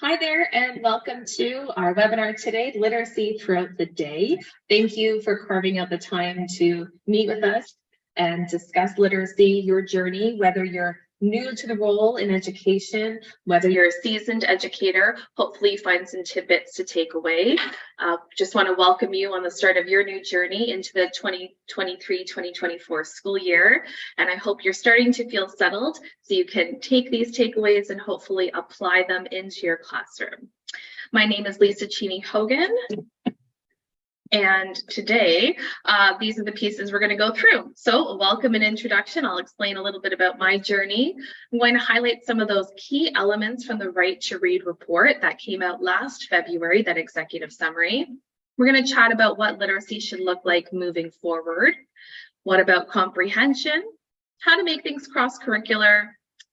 Hi there, and welcome to our webinar today, Literacy Throughout the Day. Thank you for carving out the time to meet with us and discuss literacy, your journey, whether you're new to the role in education, whether you're a seasoned educator. Hopefully you find some tidbits to take away. Just want to welcome you on the start of your new journey into the 2023-2024 school year. And I hope you're starting to feel settled so you can take these takeaways and hopefully apply them into your classroom. My name is Lisa Cheaney-Hogan. And today, these are the pieces we're going to go through. So welcome and introduction. I'll explain a little bit about my journey. I'm going to highlight some of those key elements from the Right to Read report that came out last February, that executive summary. We're going to chat about what literacy should look like moving forward. What about comprehension? How to make things cross-curricular,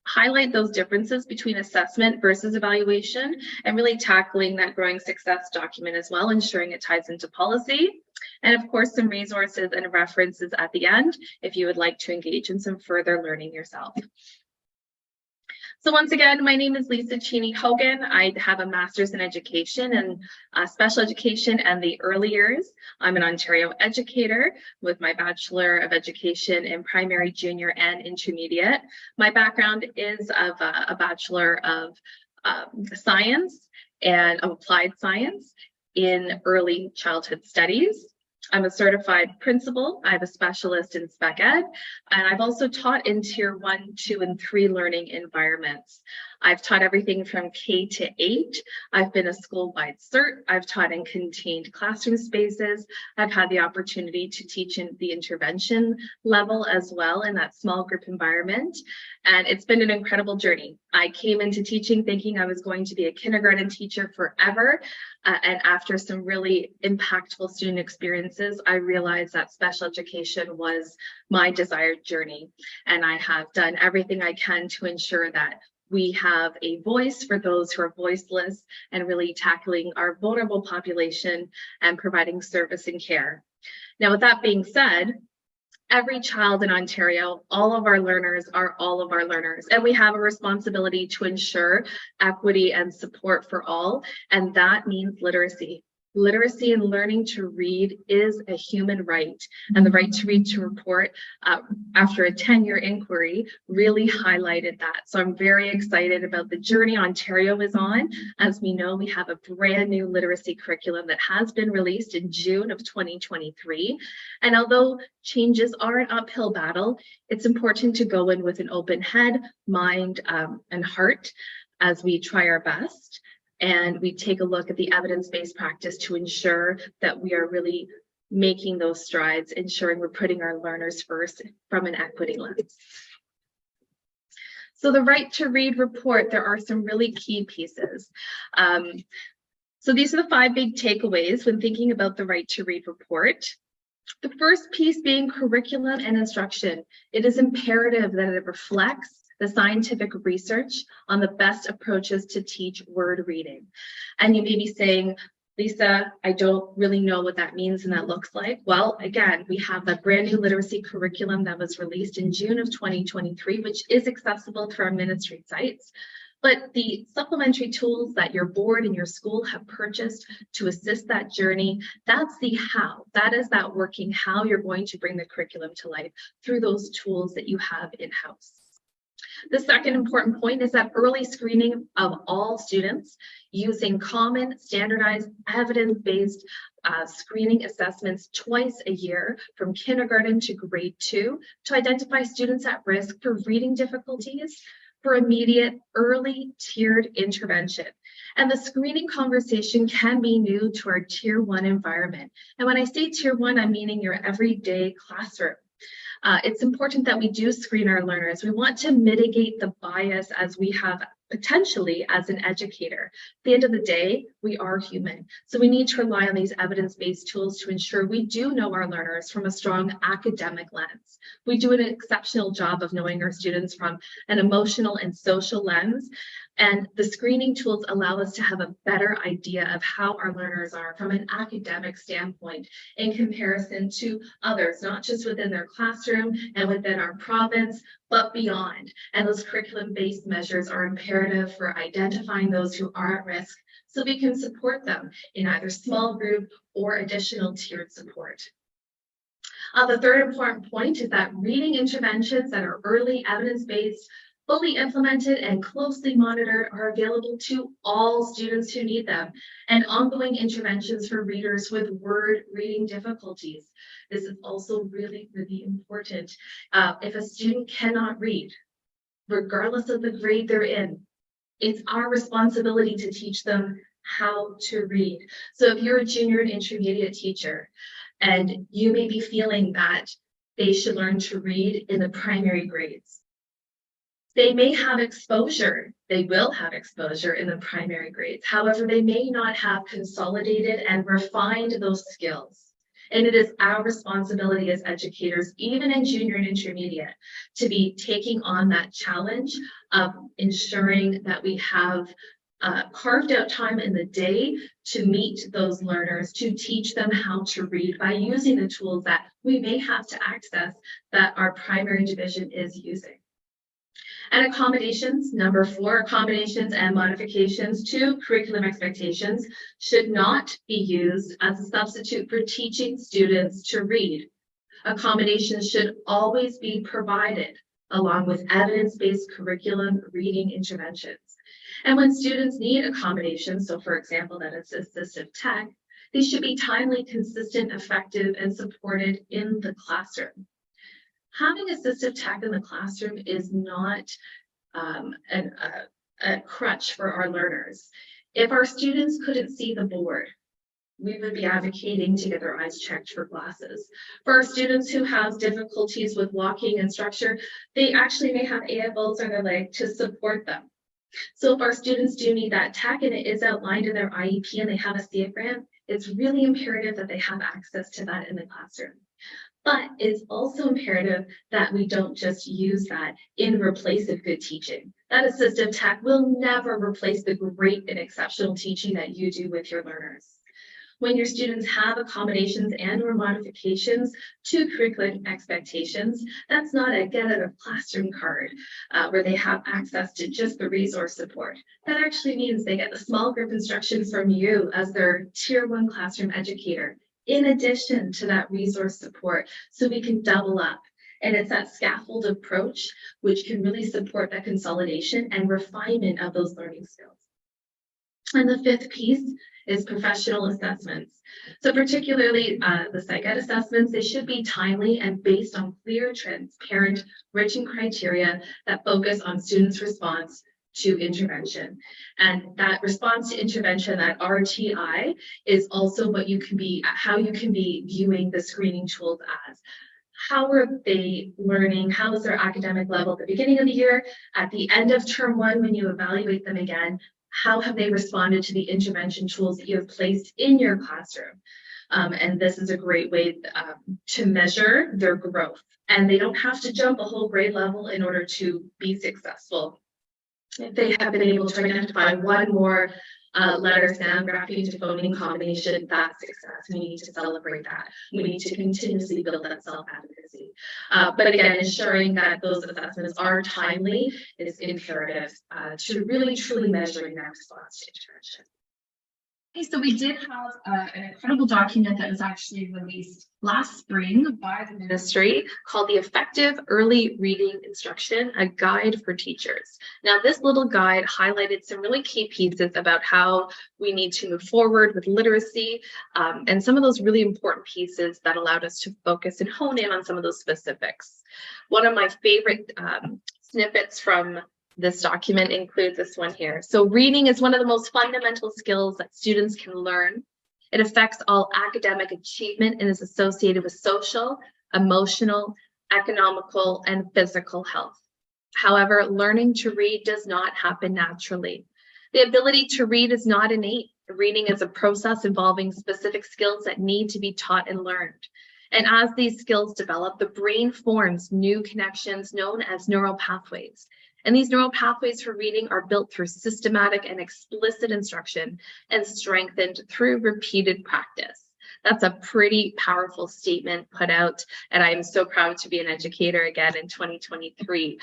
highlight those differences between assessment versus evaluation, and really tackling that growing success document as well, ensuring it ties into policy. And of course, some resources and references at the end if you would like to engage in some further learning yourself. So once again, my name is Lisa Cheaney-Hogan. I have a master's in education and special education and the early years. I'm an Ontario educator with my Bachelor of Education in primary, junior, and intermediate. My background is of a Bachelor of Science and of Applied Science in early childhood studies. I'm a certified principal. I have a specialist in spec ed, and I've also taught in tier 1, 2, and 3 learning environments. I've taught everything from K to 8. I've been a school-wide cert. I've taught in contained classroom spaces. I've had the opportunity to teach in the intervention level as well in that small group environment. And it's been an incredible journey. I came into teaching thinking I was going to be a kindergarten teacher forever. And after some really impactful student experiences, I realized that special education was my desired journey. And I have done everything I can to ensure that we have a voice for those who are voiceless and really tackling our vulnerable population and providing service and care. Now, with that being said, every child in Ontario, all of our learners are all of our learners, and we have a responsibility to ensure equity and support for all, and that means literacy. Literacy and learning to read is a human right, and the Right to Read to report after a 10-year inquiry really highlighted that. So I'm very excited about the journey Ontario is on. As we know, we have a brand new literacy curriculum that has been released in June of 2023. And although changes are an uphill battle, it's important to go in with an open head, mind, and heart as we try our best. And we take a look at the evidence-based practice to ensure that we are really making those strides, ensuring we're putting our learners first from an equity lens. So the Right to Read report, there are some really key pieces. So these are the 5 big takeaways when thinking about the Right to Read report. The first piece being curriculum and instruction. It is imperative that it reflects the scientific research on the best approaches to teach word reading. And you may be saying, Lisa, I don't really know what that means and that looks like. Well, again, we have that brand new literacy curriculum that was released in June of 2023, which is accessible through our ministry sites. But the supplementary tools that your board and your school have purchased to assist that journey, that's the how. That is that working how you're going to bring the curriculum to life through those tools that you have in-house. The second important point is that early screening of all students using common, standardized, evidence-based screening assessments twice a year from kindergarten to grade 2 to identify students at risk for reading difficulties for immediate early tiered intervention. And the screening conversation can be new to our tier 1 environment. And when I say tier 1, I'm meaning your everyday classroom. It's important that we do screen our learners. We want to mitigate the bias as we have potentially as an educator. At the end of the day, we are human. So we need to rely on these evidence-based tools to ensure we do know our learners from a strong academic lens. We do an exceptional job of knowing our students from an emotional and social lens. And the screening tools allow us to have a better idea of how our learners are from an academic standpoint in comparison to others, not just within their classroom and within our province, but beyond. And those curriculum-based measures are imperative for identifying those who are at risk so we can support them in either small group or additional tiered support. The third important point is that reading interventions that are early, evidence-based, fully implemented, and closely monitored are available to all students who need them, and ongoing interventions for readers with word reading difficulties. This is also really, really important. If a student cannot read, regardless of the grade they're in, it's our responsibility to teach them how to read. So if you're a junior and intermediate teacher, and you may be feeling that they should learn to read in the primary grades, they may have exposure, they will have exposure in the primary grades. However, they may not have consolidated and refined those skills. And it is our responsibility as educators, even in junior and intermediate, to be taking on that challenge of ensuring that we have carved out time in the day to meet those learners, to teach them how to read by using the tools that we may have to access that our primary division is using. And accommodations, number 4, accommodations and modifications to curriculum expectations should not be used as a substitute for teaching students to read. Accommodations should always be provided along with evidence-based curriculum reading interventions. And when students need accommodations, so for example, that it's assistive tech, they should be timely, consistent, effective, and supported in the classroom. Having assistive tech in the classroom is not a crutch for our learners. If our students couldn't see the board, we would be advocating to get their eyes checked for glasses. For our students who have difficulties with walking and structure, they actually may have AFLs on their leg to support them. So if our students do need that tech and it is outlined in their IEP and they have a CFRAM, it's really imperative that they have access to that in the classroom. But it's also imperative that we don't just use that in replace of good teaching. That assistive tech will never replace the great and exceptional teaching that you do with your learners. When your students have accommodations and or modifications to curriculum expectations, that's not a get out of classroom card where they have access to just the resource support. That actually means they get the small group instruction from you as their tier 1 classroom educator, in addition to that resource support, so we can double up. And it's that scaffold approach which can really support that consolidation and refinement of those learning skills. And the 5th piece is professional assessments. So particularly the psych ed assessments, they should be timely and based on clear, transparent, written criteria that focus on students' response to intervention. And that response to intervention, that RTI, is also what you can be, how you can be viewing the screening tools as. How are they learning? How is their academic level at the beginning of the year? At the end of term 1, when you evaluate them again, how have they responded to the intervention tools that you have placed in your classroom? And this is a great way to measure their growth. And they don't have to jump a whole grade level in order to be successful. If they have been able to identify one more letter, sound, grapheme to phoneme combination, that's success. We need to celebrate that. We need to continuously build that self-advocacy. But again, ensuring that those assessments are timely is imperative to really truly measuring that response to intervention. Okay, so we did have an incredible document that was actually released last spring by the ministry called the Effective Early Reading Instruction, a Guide for Teachers. Now, this little guide highlighted some really key pieces about how we need to move forward with literacy and some of those really important pieces that allowed us to focus and hone in on some of those specifics. One of my favorite snippets from this document includes this one here. So reading is one of the most fundamental skills that students can learn. It affects all academic achievement and is associated with social, emotional, economical, and physical health. However, learning to read does not happen naturally. The ability to read is not innate. Reading is a process involving specific skills that need to be taught and learned. And as these skills develop, the brain forms new connections known as neural pathways. And these neural pathways for reading are built through systematic and explicit instruction and strengthened through repeated practice. That's a pretty powerful statement put out, and I'm so proud to be an educator again in 2023.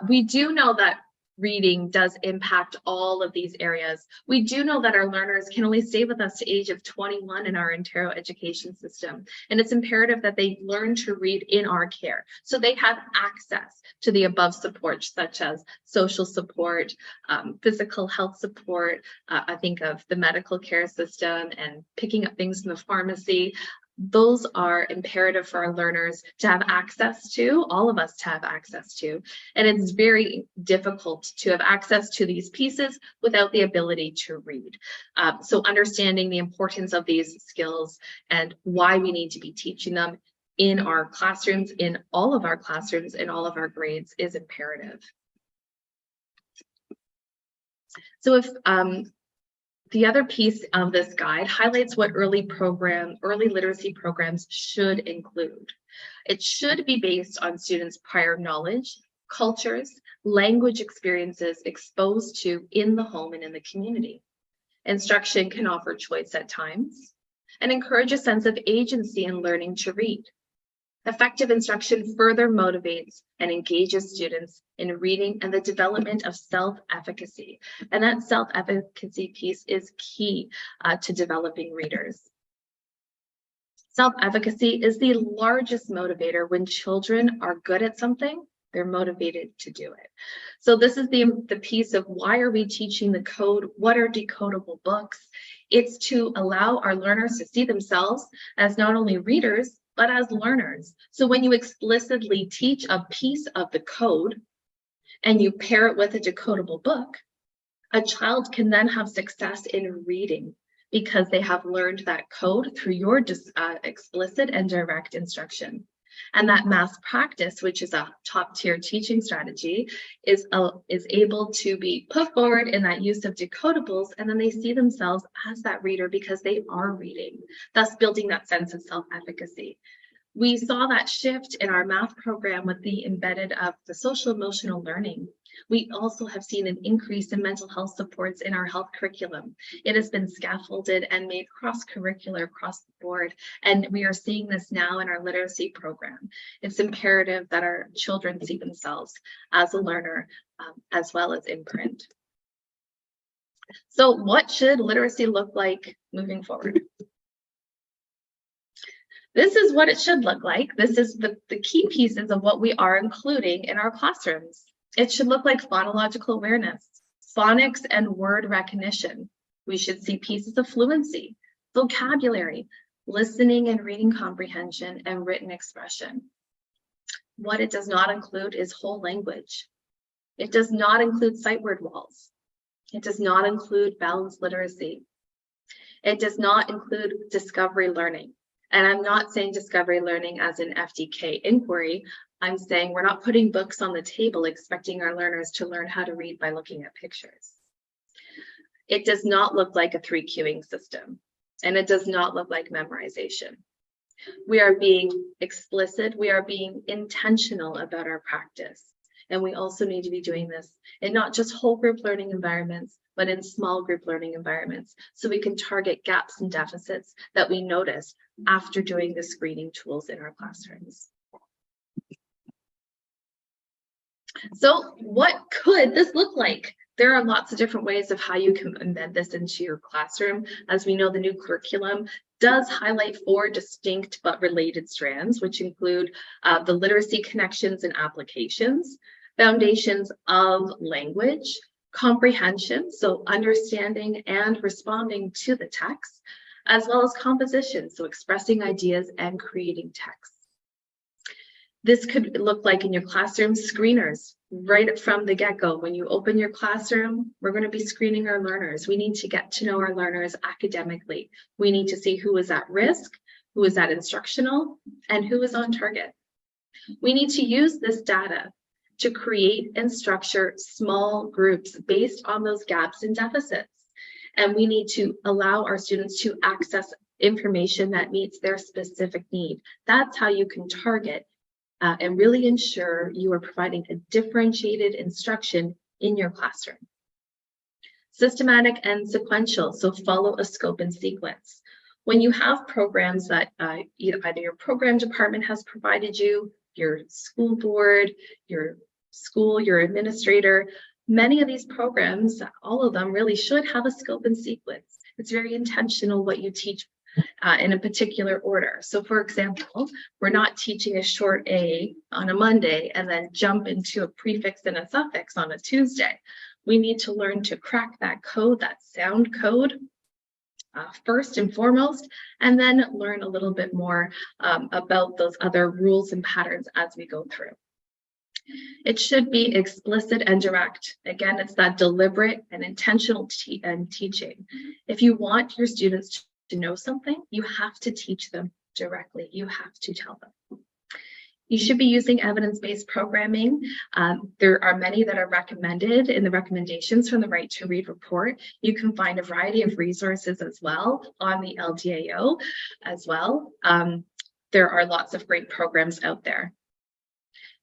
We do know that reading does impact all of these areas. We do know that our learners can only stay with us to age of 21 in our Ontario education system, and it's imperative that they learn to read in our care, so they have access to the above support, such as social support, physical health support. I think of the medical care system and picking up things in the pharmacy. Those are imperative for our learners to have access to, all of us to have access to. And it's very difficult to have access to these pieces without the ability to read. So understanding the importance of these skills and why we need to be teaching them in our classrooms, in all of our classrooms, in all of our grades is imperative. So if the other piece of this guide highlights what early literacy programs should include. It should be based on students' prior knowledge, cultures, language experiences exposed to in the home and in the community. Instruction can offer choice at times and encourage a sense of agency in learning to read. Effective instruction further motivates and engages students in reading and the development of self-efficacy. And that self-efficacy piece is key to developing readers. Self-efficacy is the largest motivator. When children are good at something, they're motivated to do it. So this is the piece of why are we teaching the code? What are decodable books? It's to allow our learners to see themselves as not only readers, but as learners. So when you explicitly teach a piece of the code and you pair it with a decodable book, a child can then have success in reading because they have learned that code through your explicit and direct instruction. And that mass practice, which is a top tier teaching strategy, is able to be put forward in that use of decodables, and then they see themselves as that reader because they are reading, thus building that sense of self-efficacy. We saw that shift in our math program with the embedded of the social emotional learning. We also have seen an increase in mental health supports in our health curriculum. It has been scaffolded and made cross-curricular across the board, and we are seeing this now in our literacy program. It's imperative that our children see themselves as a learner as well as in print. So what should literacy look like moving forward? This is what it should look like. This is the key pieces of what we are including in our classrooms. It should look like phonological awareness, phonics and word recognition. We should see pieces of fluency, vocabulary, listening and reading comprehension, and written expression. What it does not include is whole language. It does not include sight word walls. It does not include balanced literacy. It does not include discovery learning. And I'm not saying discovery learning as an FDK inquiry. I'm saying we're not putting books on the table expecting our learners to learn how to read by looking at pictures. It does not look like a 3 cueing system, and it does not look like memorization. We are being explicit, we are being intentional about our practice. And we also need to be doing this in not just whole group learning environments, but in small group learning environments, so we can target gaps and deficits that we notice after doing the screening tools in our classrooms. So what could this look like? There are lots of different ways of how you can embed this into your classroom. As we know, the new curriculum does highlight 4 distinct but related strands, which include the literacy connections and applications, foundations of language, comprehension, so understanding and responding to the text, as well as composition, so expressing ideas and creating text. This could look like in your classroom screeners right from the get-go. When you open your classroom, we're going to be screening our learners. We need to get to know our learners academically. We need to see who is at risk, who is at instructional, and who is on target. We need to use this data to create and structure small groups based on those gaps and deficits. And we need to allow our students to access information that meets their specific need. That's how you can target and really ensure you are providing a differentiated instruction in your classroom. Systematic and sequential, so follow a scope and sequence. When you have programs that either your program department has provided you, your school board, your school, your administrator, many of these programs, all of them really should have a scope and sequence. It's very intentional what you teach in a particular order. So for example, we're not teaching a short A on a Monday and then jump into a prefix and a suffix on a Tuesday. We need to learn to crack that code, that sound code, first and foremost, and then learn a little bit more about those other rules and patterns as we go through. It should be explicit and direct. Again, it's that deliberate and intentional teaching. If you want your students to know something, you have to teach them directly. You have to tell them. You should be using evidence-based programming. There are many that are recommended in the recommendations from the Right to Read report. You can find a variety of resources as well on the LDAO as well. There are lots of great programs out there.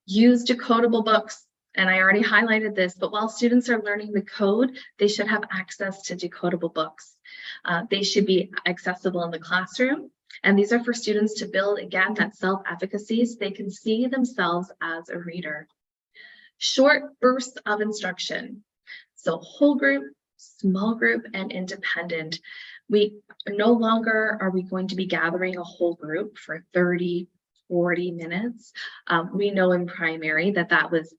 Use decodable books. And I already highlighted this, but while students are learning the code, they should have access to decodable books. They should be accessible in the classroom. And these are for students to build, again, that self-efficacy so they can see themselves as a reader. Short bursts of instruction. So whole group, small group, and independent. We no longer are we going to be gathering a whole group for 30, 40 minutes. We know in primary that was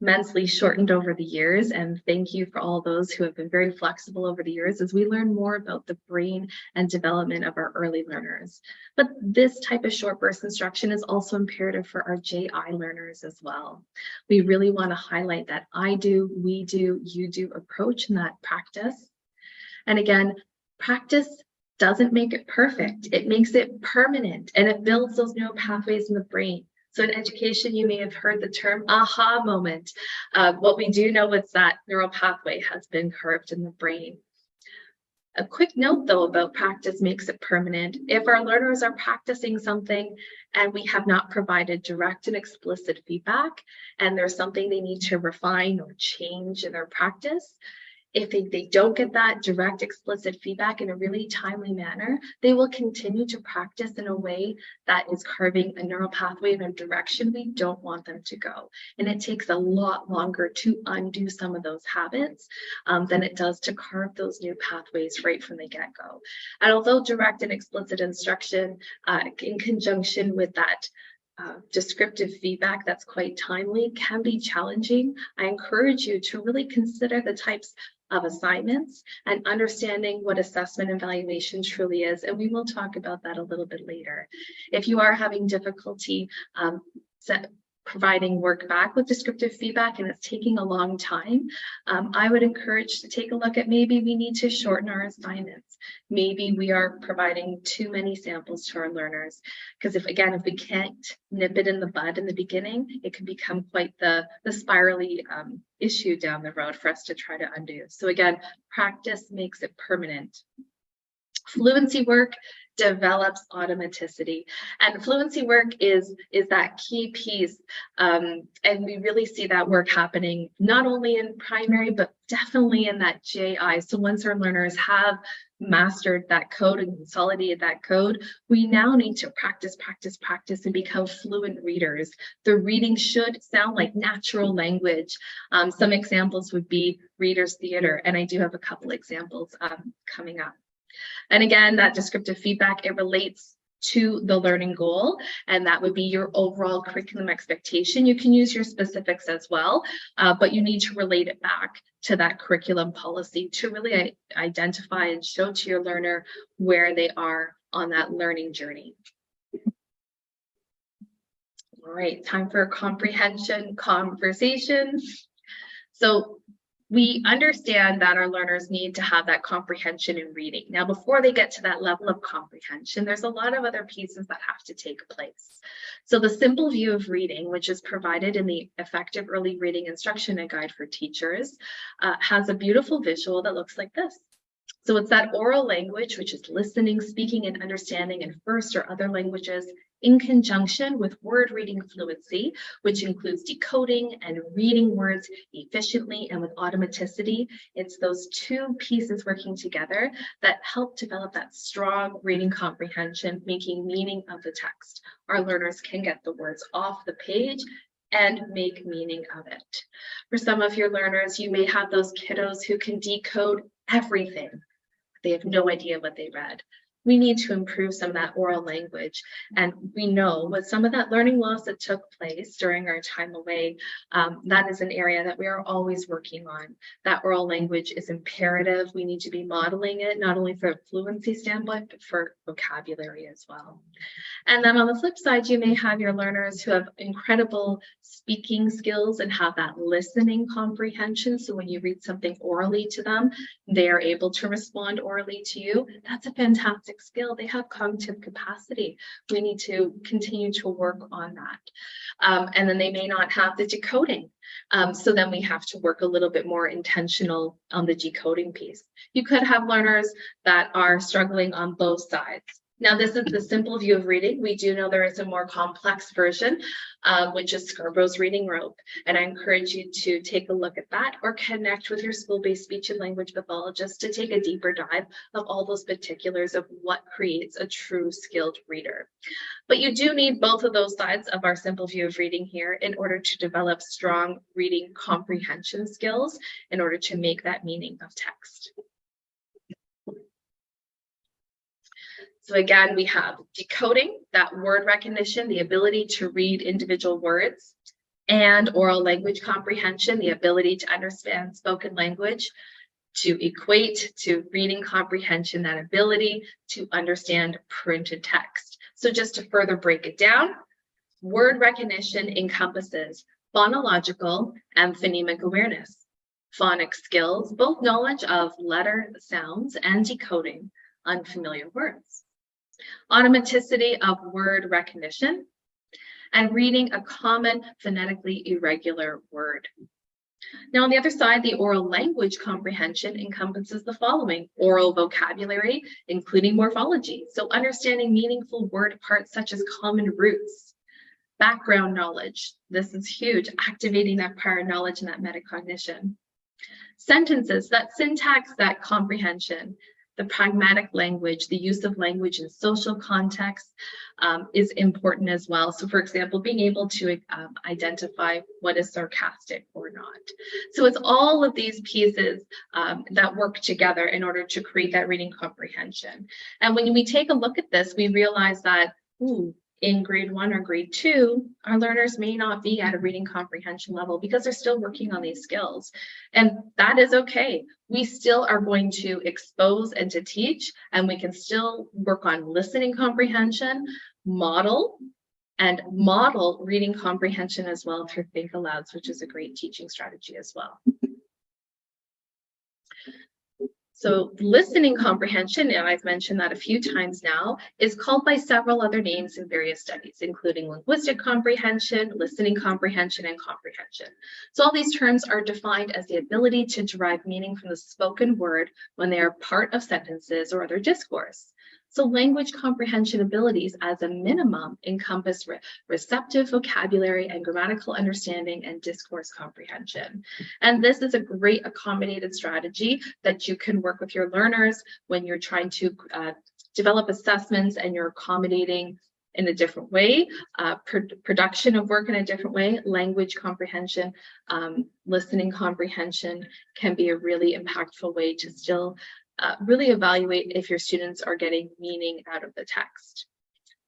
immensely shortened over the years, and thank you for all those who have been very flexible over the years as we learn more about the brain and development of our early learners. But this type of short burst instruction is also imperative for our JI learners as well. We really want to highlight that I do, we do, you do approach in that practice. And again, practice doesn't make it perfect. It makes it permanent, and it builds those neural pathways in the brain. So in education, you may have heard the term aha moment. What we do know is that neural pathway has been carved in the brain. A quick note, though, about practice makes it permanent. If our learners are practicing something and we have not provided direct and explicit feedback, and there's something they need to refine or change in their practice, if they don't get that direct, explicit feedback in a really timely manner, they will continue to practice in a way that is carving a neural pathway in a direction we don't want them to go. And it takes a lot longer to undo some of those habits than it does to carve those new pathways right from the get-go. And although direct and explicit instruction in conjunction with that descriptive feedback that's quite timely can be challenging, I encourage you to really consider the types of assignments and understanding what assessment and evaluation truly is. And we will talk about that a little bit later. If you are having difficulty providing work back with descriptive feedback and it's taking a long time, I would encourage to take a look at maybe we need to shorten our assignments. Maybe we are providing too many samples to our learners, because if we can't nip it in the bud in the beginning, it can become quite the spirally issue down the road for us to try to undo. So again, practice makes it permanent. Fluency work develops automaticity, and fluency work is that key piece, and we really see that work happening not only in primary but definitely in that JI. So once our learners have mastered that code and consolidated that code, we now need to practice and become fluent readers. The reading should sound like natural language. Some examples would be readers theater, and I do have a couple examples coming up. And again, that descriptive feedback, it relates to the learning goal, and that would be your overall curriculum expectation. You can use your specifics as well, but you need to relate it back to that curriculum policy to really identify and show to your learner where they are on that learning journey. All right, time for a comprehension conversation. So we understand that our learners need to have that comprehension in reading. Now, before they get to that level of comprehension, there's a lot of other pieces that have to take place. So the simple view of reading, which is provided in the Effective Early Reading Instruction and Guide for Teachers, has a beautiful visual that looks like this. So it's that oral language, which is listening, speaking, and understanding in first or other languages in conjunction with word reading fluency, which includes decoding and reading words efficiently and with automaticity. It's those two pieces working together that help develop that strong reading comprehension, making meaning of the text. Our learners can get the words off the page and make meaning of it. For some of your learners, you may have those kiddos who can decode everything. They have no idea what they read. We need to improve some of that oral language. And we know with some of that learning loss that took place during our time away, that is an area that we are always working on. That oral language is imperative. We need to be modeling it, not only for a fluency standpoint, but for vocabulary as well. And then on the flip side, you may have your learners who have incredible speaking skills and have that listening comprehension. So when you read something orally to them, they are able to respond orally to you. That's a fantastic skill. They have cognitive capacity. We need to continue to work on that. And then they may not have the decoding. So then we have to work a little bit more intentional on the decoding piece. You could have learners that are struggling on both sides. Now, this is the simple view of reading. We do know there is a more complex version, which is Scarborough's reading rope. And I encourage you to take a look at that or connect with your school-based speech and language pathologist to take a deeper dive of all those particulars of what creates a true skilled reader. But you do need both of those sides of our simple view of reading here in order to develop strong reading comprehension skills in order to make that meaning of text. So again, we have decoding, that word recognition, the ability to read individual words, and oral language comprehension, the ability to understand spoken language, to equate to reading comprehension, that ability to understand printed text. So just to further break it down, word recognition encompasses phonological and phonemic awareness, phonics skills, both knowledge of letter sounds and decoding unfamiliar words, automaticity of word recognition, and reading a common phonetically irregular word. Now, on the other side, the oral language comprehension encompasses the following: oral vocabulary, including morphology, so understanding meaningful word parts such as common roots, background knowledge, this is huge, activating that prior knowledge and that metacognition, sentences, that syntax, that comprehension, the pragmatic language, the use of language in social context is important as well. So for example, being able to identify what is sarcastic or not. So it's all of these pieces that work together in order to create that reading comprehension. And when we take a look at this, we realize that, in grade 1 or grade 2, our learners may not be at a reading comprehension level because they're still working on these skills. And that is okay. We still are going to expose and to teach, and we can still work on listening comprehension, model reading comprehension as well through Think Alouds, which is a great teaching strategy as well. So listening comprehension, and I've mentioned that a few times now, is called by several other names in various studies, including linguistic comprehension, listening comprehension, and comprehension. So all these terms are defined as the ability to derive meaning from the spoken word when they are part of sentences or other discourse. So language comprehension abilities as a minimum encompass receptive vocabulary and grammatical understanding and discourse comprehension. And this is a great accommodated strategy that you can work with your learners when you're trying to develop assessments and you're accommodating in a different way, production of work in a different way. Language comprehension, listening comprehension can be a really impactful way to still really evaluate if your students are getting meaning out of the text.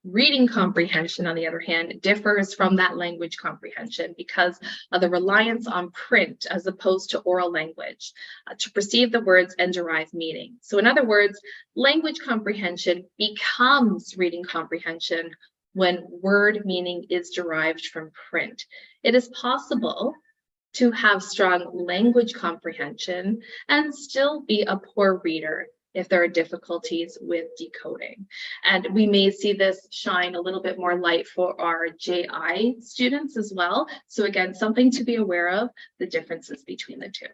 Reading comprehension, on the other hand, differs from that language comprehension because of the reliance on print as opposed to oral language to perceive the words and derive meaning. So in other words, language comprehension becomes reading comprehension when word meaning is derived from print. It is possible to have strong language comprehension and still be a poor reader if there are difficulties with decoding. And we may see this shine a little bit more light for our JI students as well. So again, something to be aware of, the differences between the two.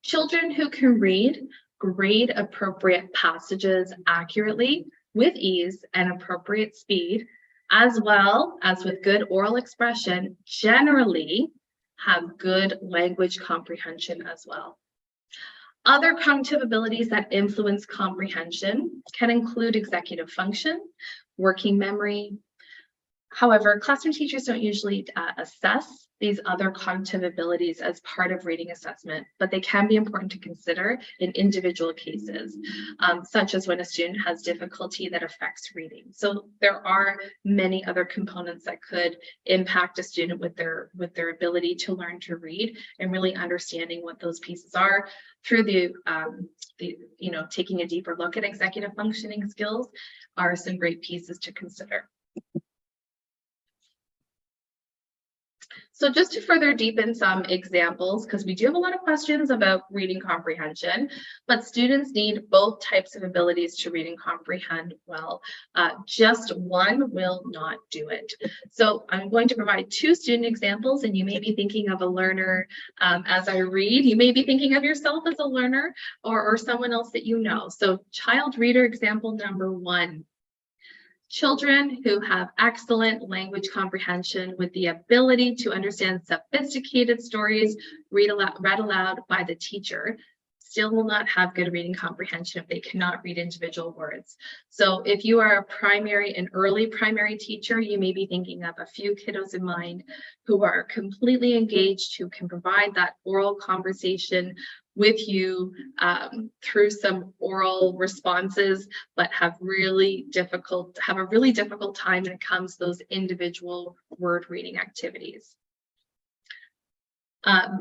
Children who can read grade appropriate passages accurately with ease and appropriate speed, as well as with good oral expression, generally have good language comprehension as well. Other cognitive abilities that influence comprehension can include executive function, working memory. However, classroom teachers don't usually assess these other cognitive abilities as part of reading assessment, but they can be important to consider in individual cases, such as when a student has difficulty that affects reading. So there are many other components that could impact a student with their ability to learn to read, and really understanding what those pieces are through the taking a deeper look at executive functioning skills are some great pieces to consider. So just to further deepen some examples, because we do have a lot of questions about reading comprehension, but students need both types of abilities to read and comprehend well. Just one will not do it. So I'm going to provide two student examples, and you may be thinking of a learner as I read. You may be thinking of yourself as a learner or someone else that you know. So child reader example number 1. Children who have excellent language comprehension with the ability to understand sophisticated stories read aloud by the teacher still will not have good reading comprehension if they cannot read individual words. So if you are a primary and early primary teacher, you may be thinking of a few kiddos in mind who are completely engaged, who can provide that oral conversation with you through some oral responses, but have a really difficult time when it comes to those individual word reading activities.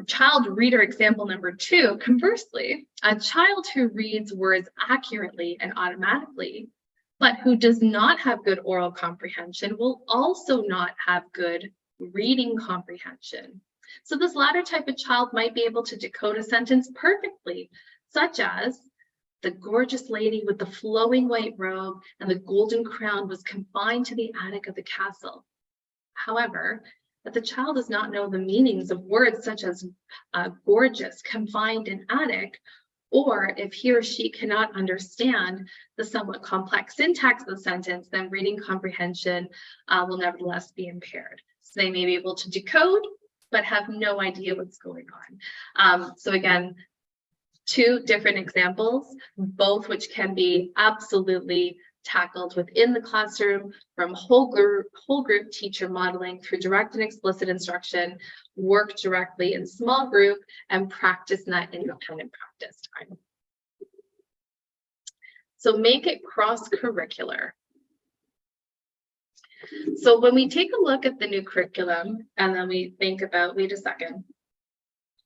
Child reader example number 2, conversely, a child who reads words accurately and automatically, but who does not have good oral comprehension will also not have good reading comprehension. So this latter type of child might be able to decode a sentence perfectly, such as, the gorgeous lady with the flowing white robe and the golden crown was confined to the attic of the castle. However, if the child does not know the meanings of words such as gorgeous, confined, and attic, or if he or she cannot understand the somewhat complex syntax of the sentence, then reading comprehension will nevertheless be impaired. So they may be able to decode, but have no idea what's going on. So again, two different examples, both which can be absolutely tackled within the classroom, from whole group teacher modeling through direct and explicit instruction, work directly in small group, and practice in that independent practice time. So make it cross-curricular. So when we take a look at the new curriculum and then we think about, wait a second,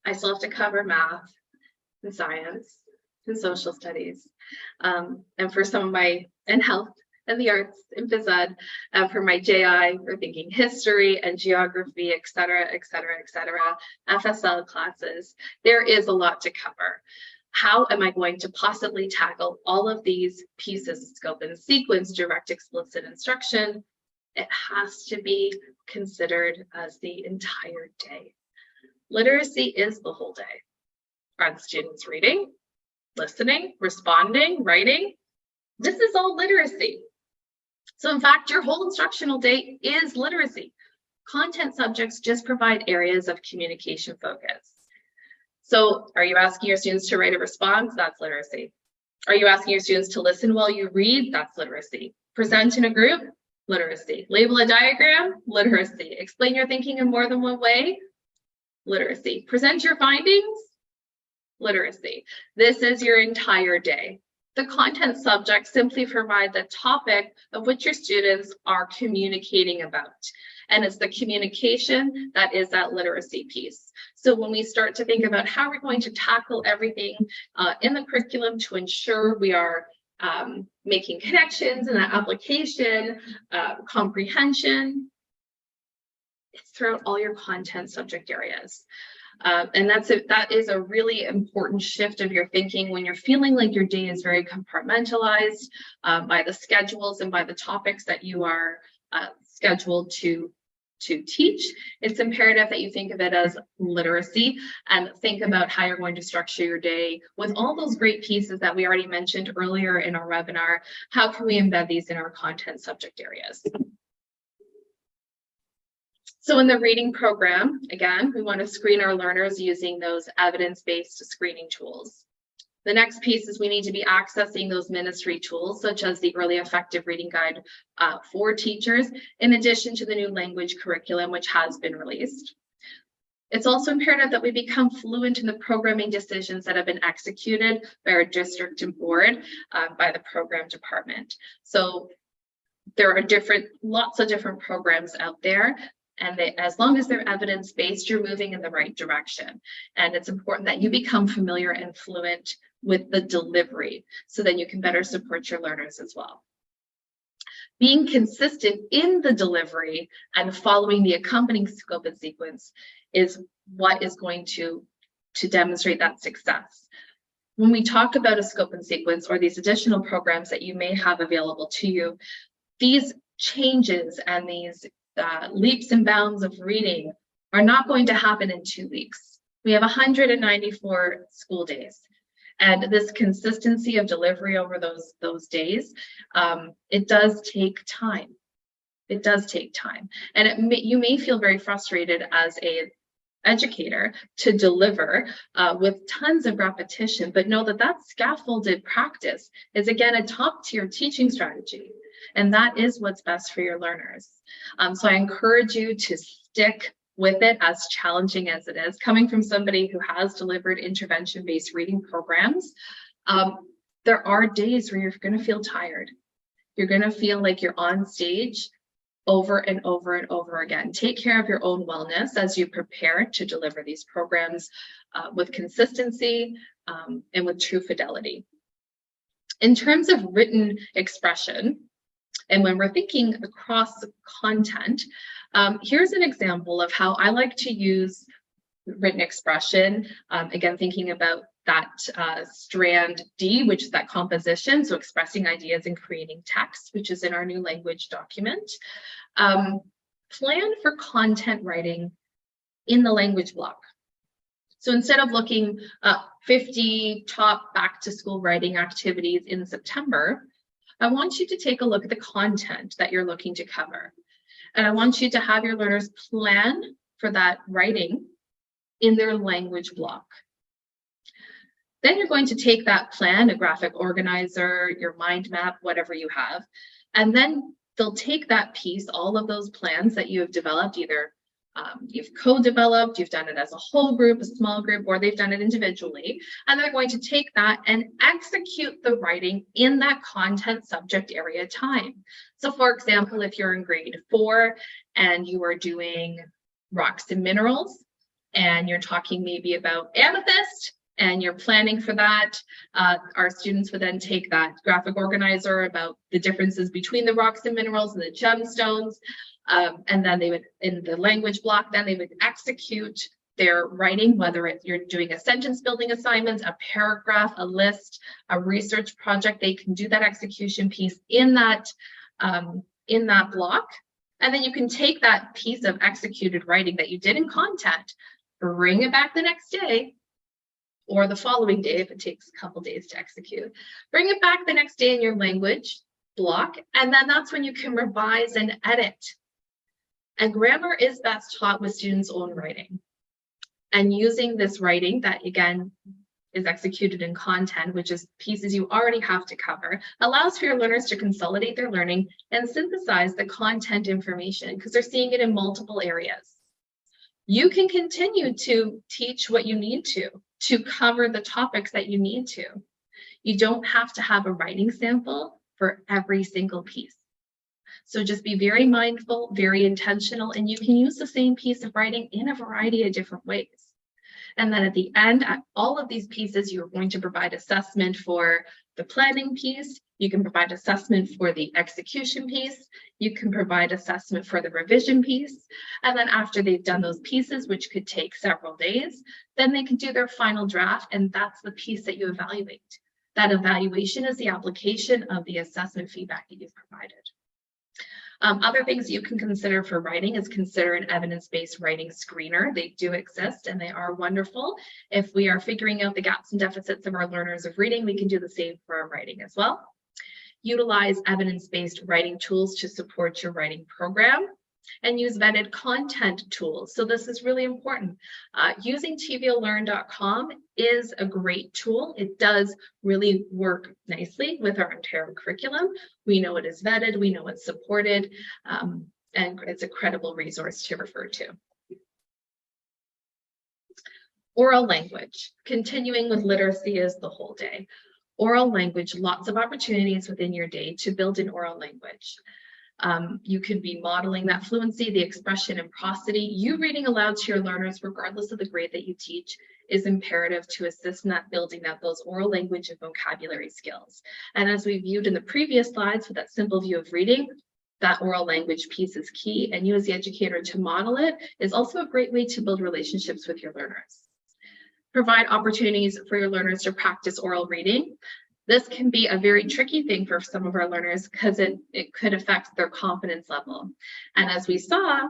I still have to cover math and science and social studies, and for some of my, and health and the arts and phys ed, for my JI, we're thinking history and geography, et cetera, et cetera, et cetera, FSL classes. There is a lot to cover. How am I going to possibly tackle all of these pieces, scope and sequence, direct explicit instruction? It has to be considered as the entire day. Literacy is the whole day. Are the students reading, listening, responding, writing? This is all literacy. So in fact, your whole instructional day is literacy. Content subjects just provide areas of communication focus. So are you asking your students to write a response? That's literacy. Are you asking your students to listen while you read? That's literacy. Present in a group? Literacy. Label a diagram? Literacy. Explain your thinking in more than one way? Literacy. Present your findings? Literacy. This is your entire day. The content subjects simply provide the topic of which your students are communicating about. And it's the communication that is that literacy piece. So when we start to think about how we're going to tackle everything in the curriculum to ensure we are making connections in that application, comprehension, it's throughout all your content subject areas. And that is a really important shift of your thinking when you're feeling like your day is very compartmentalized by the schedules and by the topics that you are scheduled to to teach, it's imperative that you think of it as literacy and think about how you're going to structure your day with all those great pieces that we already mentioned earlier in our webinar. How can we embed these in our content subject areas? So in the reading program, again, we want to screen our learners using those evidence-based screening tools. The next piece is we need to be accessing those ministry tools, such as the Early Effective Reading Guide for teachers, in addition to the new language curriculum, which has been released. It's also imperative that we become fluent in the programming decisions that have been executed by our district and board, by the program department. So there are lots of different programs out there. And as long as they're evidence-based, you're moving in the right direction. And it's important that you become familiar and fluent with the delivery so then you can better support your learners as well. Being consistent in the delivery and following the accompanying scope and sequence is what is going to demonstrate that success. When we talk about a scope and sequence or these additional programs that you may have available to you, these changes and these leaps and bounds of reading are not going to happen in 2 weeks. We have 194 school days, and this consistency of delivery over those days, it does take time. It does take time, and you may feel very frustrated as a educator to deliver with tons of repetition, but know that that scaffolded practice is again a top-tier teaching strategy. And that is what's best for your learners. So I encourage you to stick with it, as challenging as it is. Coming from somebody who has delivered intervention-based reading programs, there are days where you're going to feel tired. You're going to feel like you're on stage over and over and over again. Take care of your own wellness as you prepare to deliver these programs with consistency and with true fidelity. In terms of written expression, and when we're thinking across content, here's an example of how I like to use written expression. Again, thinking about that strand D, which is that composition, so expressing ideas and creating text, which is in our new language document. Plan for content writing in the language block. So instead of looking at 50 top back to school writing activities in September, I want you to take a look at the content that you're looking to cover. And I want you to have your learners plan for that writing in their language block. Then you're going to take that plan, a graphic organizer, your mind map, whatever you have, and then they'll take that piece, all of those plans that you have developed, either you've co-developed, you've done it as a whole group, a small group, or they've done it individually, and they're going to take that and execute the writing in that content subject area time. So for example, if you're in grade 4 and you are doing rocks and minerals, and you're talking maybe about amethyst, and you're planning for that, our students would then take that graphic organizer about the differences between the rocks and minerals and the gemstones, and then they would, in the language block, then they would execute their writing, whether you're doing a sentence building assignment, a paragraph, a list, a research project. They can do that execution piece in that block, and then you can take that piece of executed writing that you did in content, bring it back the next day, or the following day if it takes a couple days to execute. Bring it back the next day in your language block, and then that's when you can revise and edit. And grammar is best taught with students' own writing. And using this writing that, again, is executed in content, which is pieces you already have to cover, allows for your learners to consolidate their learning and synthesize the content information because they're seeing it in multiple areas. You can continue to teach what you need to cover the topics that you need to. You don't have to have a writing sample for every single piece. So just be very mindful, very intentional, and you can use the same piece of writing in a variety of different ways. And then at the end, at all of these pieces, you're going to provide assessment for the planning piece. You can provide assessment for the execution piece. You can provide assessment for the revision piece. And then after they've done those pieces, which could take several days, then they can do their final draft. And that's the piece that you evaluate. That evaluation is the application of the assessment feedback that you've provided. Other things you can consider for writing is consider an evidence-based writing screener. They do exist and they are wonderful. If we are figuring out the gaps and deficits of our learners of reading, we can do the same for our writing as well. Utilize evidence-based writing tools to support your writing program, and use vetted content tools. So this is really important. Using tvlearn.com is a great tool. It does really work nicely with our Ontario curriculum. We know it is vetted, we know it's supported, and it's a credible resource to refer to. Oral language. Continuing with literacy is the whole day. Oral language, lots of opportunities within your day to build an oral language. You could be modeling that fluency, the expression and prosody. You reading aloud to your learners, regardless of the grade that you teach, is imperative to assist in that building out those oral language and vocabulary skills. And as we viewed in the previous slides with that simple view of reading, that oral language piece is key, and you as the educator to model it is also a great way to build relationships with your learners. Provide opportunities for your learners to practice oral reading. This can be a very tricky thing for some of our learners because it could affect their confidence level. And as we saw,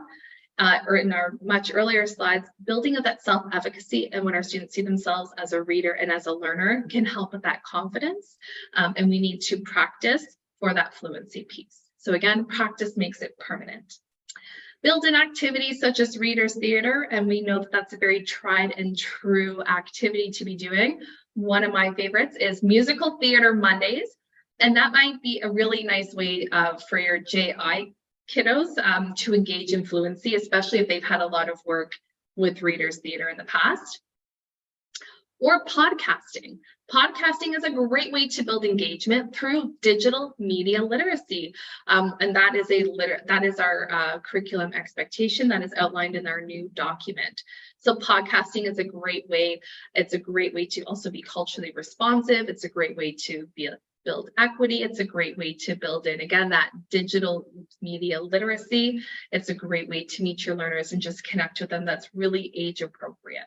or in our much earlier slides, building of that self-efficacy and when our students see themselves as a reader and as a learner can help with that confidence. And we need to practice for that fluency piece. So again, practice makes it permanent. Build in activities such as readers theater, and we know that that's a very tried and true activity to be doing. One of my favorites is musical theater Mondays, and that might be a really nice way for your JI kiddos to engage in fluency, especially if they've had a lot of work with readers theater in the past. Or podcasting. Podcasting is a great way to build engagement through digital media literacy. And that is our curriculum expectation that is outlined in our new document. So podcasting is a great way. It's a great way to also be culturally responsive. It's a great way to build equity. It's a great way to build in, again, that digital media literacy. It's a great way to meet your learners and just connect with them. That's really age appropriate.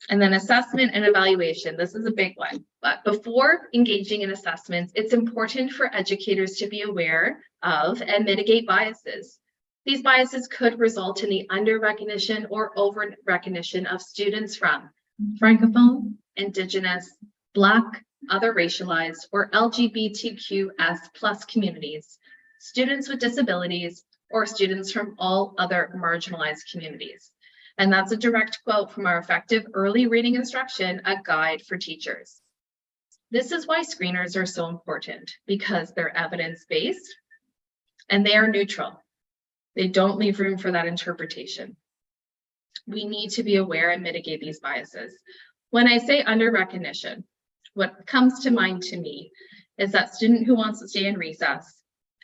And then assessment and evaluation. This is a big one. But before engaging in assessments, it's important for educators to be aware of and mitigate biases. These biases could result in the under-recognition or over-recognition of students from Francophone, Indigenous, Black, other racialized, or LGBTQS+ communities, students with disabilities, or students from all other marginalized communities. And that's a direct quote from our Effective Early Reading Instruction, a guide for teachers. This is why screeners are so important, because they're evidence-based and they are neutral. They don't leave room for that interpretation. We need to be aware and mitigate these biases. When I say under recognition, what comes to mind to me is that student who wants to stay in recess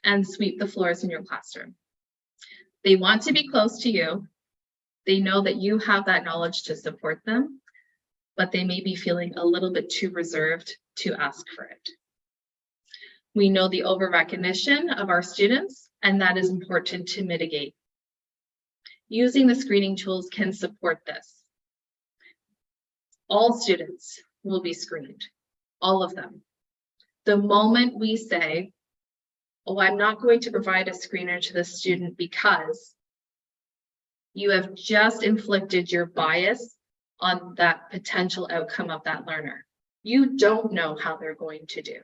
and sweep the floors in your classroom. They want to be close to you. They know that you have that knowledge to support them, but they may be feeling a little bit too reserved to ask for it. We know the over-recognition of our students, and that is important to mitigate. Using the screening tools can support this. All students will be screened, all of them. The moment we say, oh, I'm not going to provide a screener to the student because you have just inflicted your bias on that potential outcome of that learner. You don't know how they're going to do.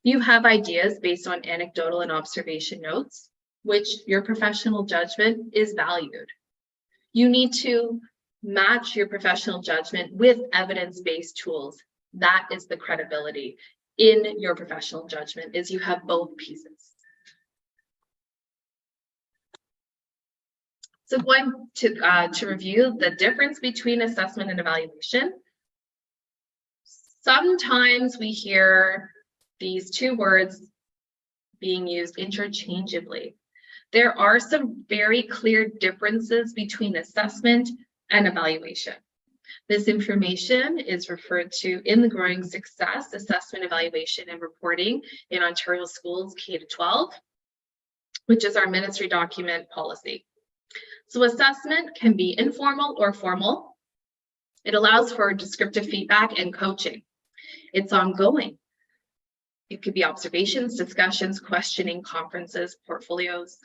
You have ideas based on anecdotal and observation notes, which your professional judgment is valued. You need to match your professional judgment with evidence-based tools. That is the credibility in your professional judgment, is you have both pieces. So going to review the difference between assessment and evaluation. Sometimes we hear these two words being used interchangeably. There are some very clear differences between assessment and evaluation. This information is referred to in the Growing Success Assessment, Evaluation, and Reporting in Ontario Schools K-12, which is our ministry document policy. So assessment can be informal or formal. It allows for descriptive feedback and coaching. It's ongoing. It could be observations, discussions, questioning, conferences, portfolios,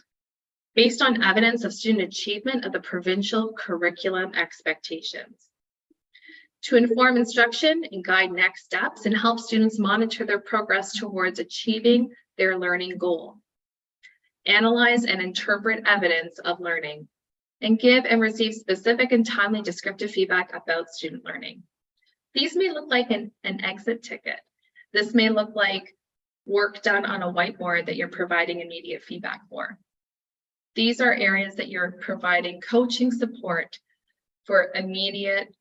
based on evidence of student achievement of the provincial curriculum expectations, to inform instruction and guide next steps and help students monitor their progress towards achieving their learning goal, analyze and interpret evidence of learning, and give and receive specific and timely descriptive feedback about student learning. These may look like an exit ticket. This may look like work done on a whiteboard that you're providing immediate feedback for. These are areas that you're providing coaching support for immediate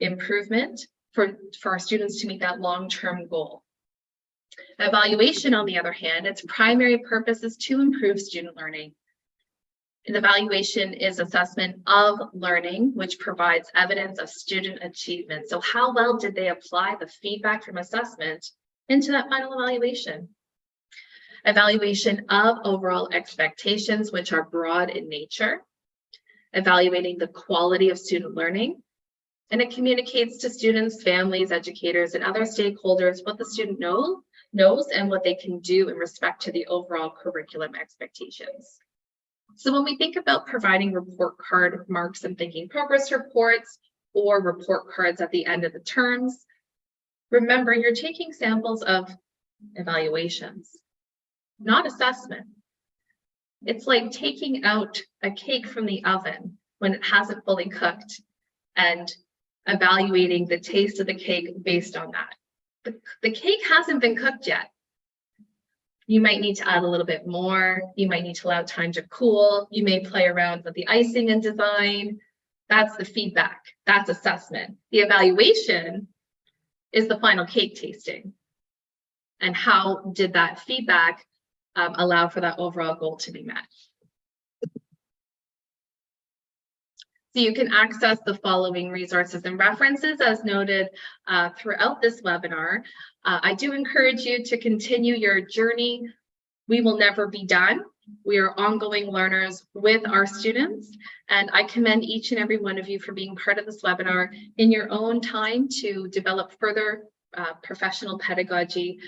improvement for our students to meet that long-term goal. Evaluation, on the other hand, its primary purpose is to improve student learning. An evaluation is assessment of learning, which provides evidence of student achievement. So how well did they apply the feedback from assessment into that final evaluation? Evaluation of overall expectations, which are broad in nature, evaluating the quality of student learning, and it communicates to students, families, educators, and other stakeholders what the student knows and what they can do in respect to the overall curriculum expectations. So when we think about providing report card marks and thinking progress reports or report cards at the end of the terms, remember you're taking samples of evaluations, not assessment. It's like taking out a cake from the oven when it hasn't fully cooked and evaluating the taste of the cake based on that. The cake hasn't been cooked yet. You might need to add a little bit more. You might need to allow time to cool. You may play around with the icing and design. That's the feedback. That's assessment. The evaluation is the final cake tasting. And how did that feedback allow for that overall goal to be met? So you can access the following resources and references as noted throughout this webinar. I do encourage you to continue your journey. We will never be done. We are ongoing learners with our students, and I commend each and every one of you for being part of this webinar in your own time to develop further professional pedagogy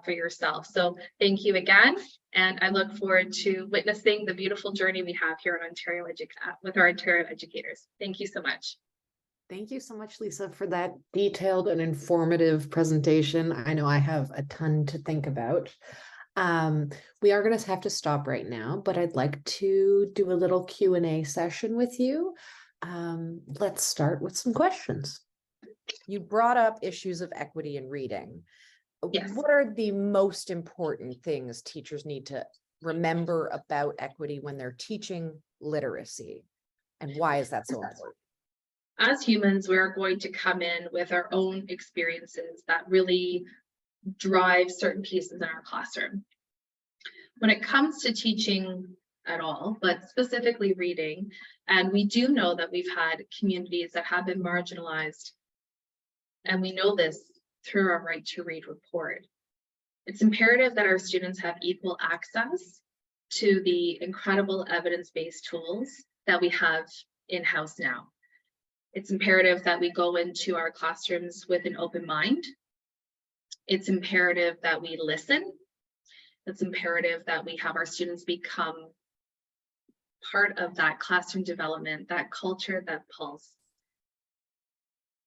for yourself. So thank you again, and I look forward to witnessing the beautiful journey we have here in Ontario with our Ontario educators. Thank you so much. Thank you so much, Lisa, for that detailed and informative presentation. I know I have a ton to think about. We are going to have to stop right now, but I'd like to do a little Q&A session with you. Let's start with some questions. You brought up issues of equity in reading. Yes. What are the most important things teachers need to remember about equity when they're teaching literacy? And why is that so important? As humans, we're going to come in with our own experiences that really drive certain pieces in our classroom. When it comes to teaching at all, but specifically reading, and we do know that we've had communities that have been marginalized, and we know this through our Right to Read report. It's imperative that our students have equal access to the incredible evidence-based tools that we have in-house now. It's imperative that we go into our classrooms with an open mind. It's imperative that we listen. It's imperative that we have our students become part of that classroom development, that culture, that pulse.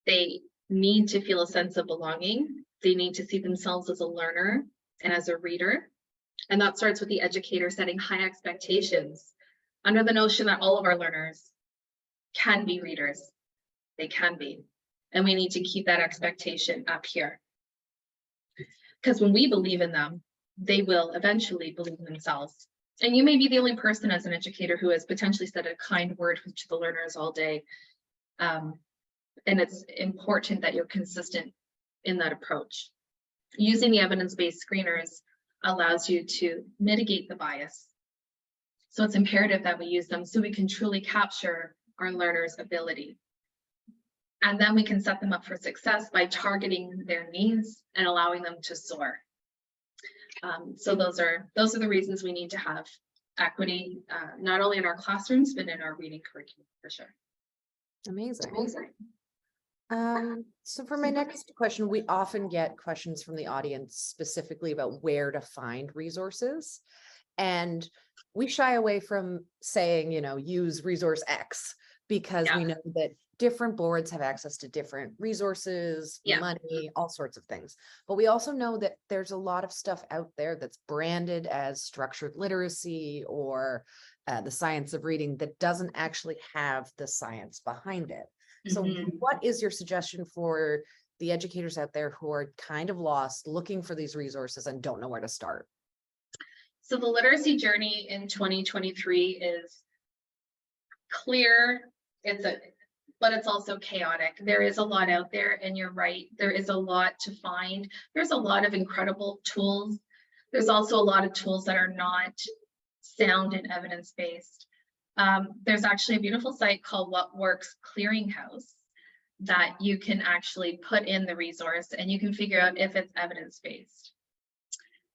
They need to feel a sense of belonging. They need to see themselves as a learner and as a reader. And that starts with the educator setting high expectations under the notion that all of our learners can be readers. They can be. And we need to keep that expectation up here. Because when we believe in them, they will eventually believe in themselves. And you may be the only person as an educator who has potentially said a kind word to the learners all day. And it's important that you're consistent in that approach. Using the evidence-based screeners allows you to mitigate the bias. So it's imperative that we use them so we can truly capture our learners' ability. And then we can set them up for success by targeting their needs and allowing them to soar. So those are the reasons we need to have equity, not only in our classrooms, but in our reading curriculum for sure. Amazing. So for my next question, we often get questions from the audience specifically about where to find resources. And we shy away from saying, use resource X, because we know that different boards have access to different resources, money, all sorts of things. But we also know that there's a lot of stuff out there that's branded as structured literacy or the science of reading that doesn't actually have the science behind it. So what is your suggestion for the educators out there who are kind of lost, looking for these resources and don't know where to start? So the literacy journey in 2023 is clear. But it's also chaotic. There is a lot out there, and you're right. There is a lot to find. There's a lot of incredible tools. There's also a lot of tools that are not sound and evidence-based. There's actually a beautiful site called What Works Clearinghouse that you can actually put in the resource, and you can figure out if it's evidence-based.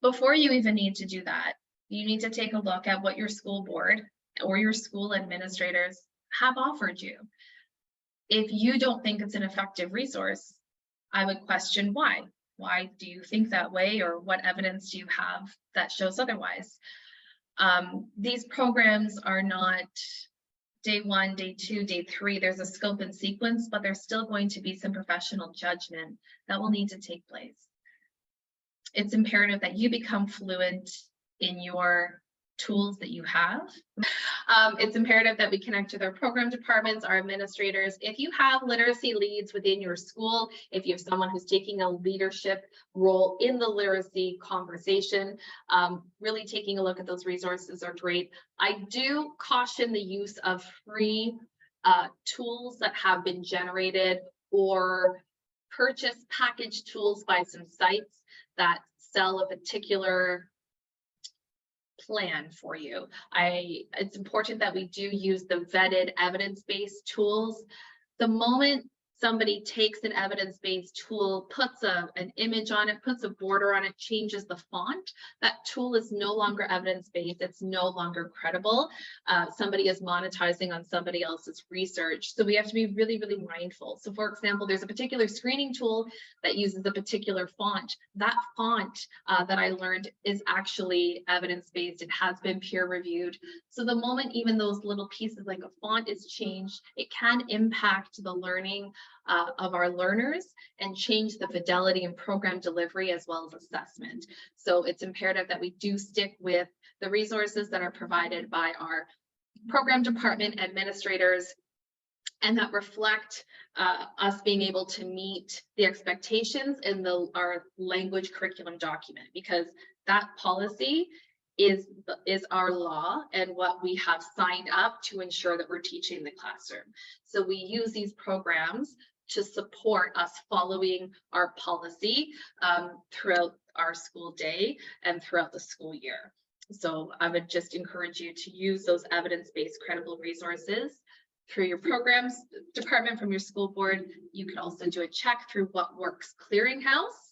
Before you even need to do that, you need to take a look at what your school board or your school administrators have offered you. If you don't think it's an effective resource, I would question why. Why do you think that way, or what evidence do you have that shows otherwise? These programs are not day 1, day 2, day 3. There's a scope and sequence, but there's still going to be some professional judgment that will need to take place. It's imperative that you become fluent in your tools that you have. It's imperative that we connect with our program departments, our administrators. If you have literacy leads within your school, if you have someone who's taking a leadership role in the literacy conversation, really taking a look at those resources are great. I do caution the use of free tools that have been generated or purchase package tools by some sites that sell a particular plan for you. It's important that we do use the vetted evidence-based tools. The moment somebody takes an evidence-based tool, puts an image on it, puts a border on it, changes the font, that tool is no longer evidence-based. It's no longer credible. Somebody is monetizing on somebody else's research. So we have to be really, really mindful. So for example, there's a particular screening tool that uses a particular font. That font that I learned is actually evidence-based. It has been peer-reviewed. So the moment even those little pieces like a font is changed, it can impact the learning of our learners and change the fidelity and program delivery as well as assessment. So it's imperative that we do stick with the resources that are provided by our program department administrators and that reflect us being able to meet the expectations in our language curriculum document, because that policy is our law and what we have signed up to ensure that we're teaching in the classroom. So we use these programs to support us following our policy throughout our school day and throughout the school year. So I would just encourage you to use those evidence-based credible resources through your programs department from your school board. You could also do a check through What Works Clearinghouse.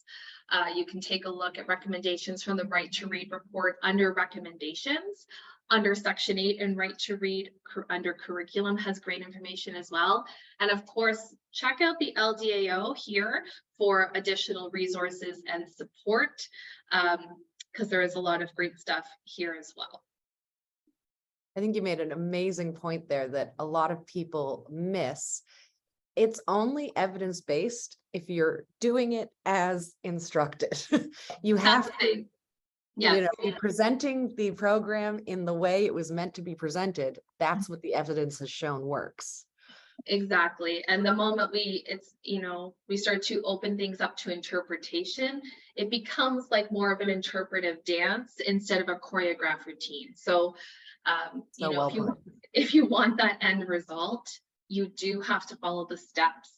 You can take a look at recommendations from the Right to Read report under recommendations. Under Section 8 and Right to Read under curriculum has great information as well. And of course, check out the LDAO here for additional resources and support, because there is a lot of great stuff here as well. I think you made an amazing point there that a lot of people miss. It's only evidence-based if you're doing it as instructed. You have to be presenting the program in the way it was meant to be presented. That's what the evidence has shown works. Exactly. And the moment we start to open things up to interpretation, it becomes like more of an interpretive dance instead of a choreographed routine. So, if you want that end result, you do have to follow the steps.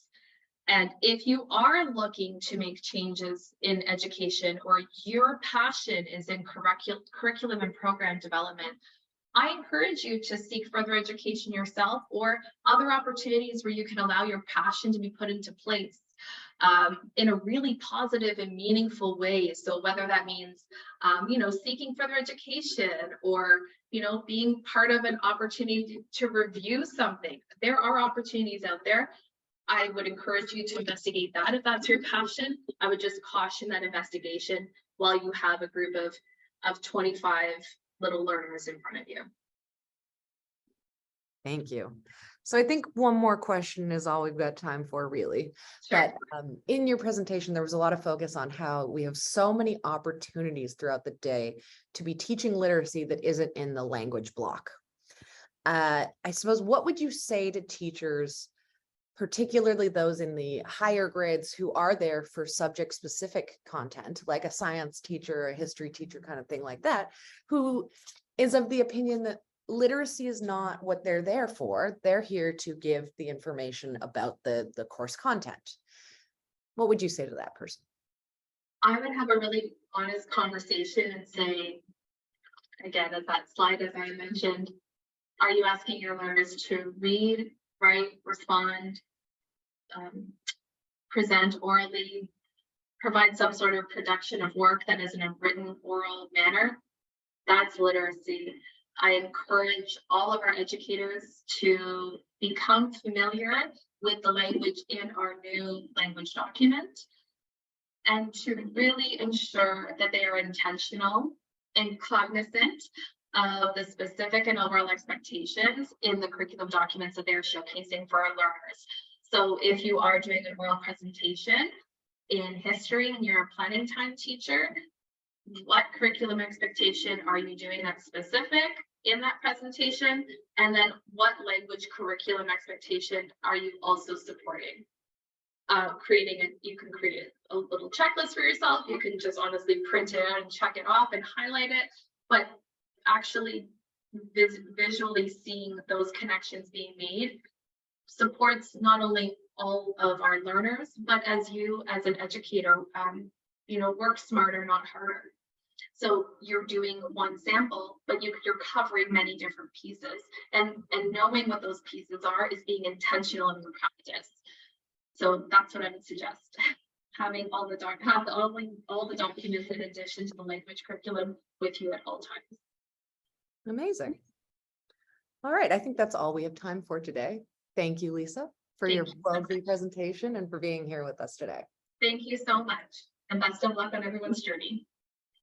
And if you are looking to make changes in education, or your passion is in curriculum and program development, I encourage you to seek further education yourself or other opportunities where you can allow your passion to be put into place in a really positive and meaningful way. So whether that means, seeking further education or, being part of an opportunity to review something, there are opportunities out there. I would encourage you to investigate that if that's your passion. I would just caution that investigation while you have a group of 25 little learners in front of you. Thank you. So I think one more question is all we've got time for, really. Sure. But in your presentation, there was a lot of focus on how we have so many opportunities throughout the day to be teaching literacy that isn't in the language block. I suppose, what would you say to teachers, particularly those in the higher grades who are there for subject specific content, like a science teacher, a history teacher, kind of thing like that, who is of the opinion that literacy is not what they're there for? They're here to give the information about the course content. What would you say to that person? I would have a really honest conversation and say, again, as that slide, as I mentioned, are you asking your learners to read, write, respond, present orally, provide some sort of production of work that is in a written oral manner? That's literacy. I encourage all of our educators to become familiar with the language in our new language document and to really ensure that they are intentional and cognizant of the specific and overall expectations in the curriculum documents that they're showcasing for our learners. So if you are doing an oral presentation in history and you're a planning time teacher, what curriculum expectation are you doing that's specific in that presentation? And then what language curriculum expectation are you also supporting? You can create a little checklist for yourself. You can just honestly print it out and check it off and highlight it, but actually visually seeing those connections being made supports not only all of our learners, but as you as an educator, work smarter, not harder. So you're doing one sample, but you're covering many different pieces, and knowing what those pieces are is being intentional in your practice. So that's what I would suggest. Having all the documents in addition to the language curriculum with you at all times. Amazing. All right, I think that's all we have time for today. Thank you, Lisa, for your lovely presentation and for being here with us today. Thank you so much, and best of luck on everyone's journey.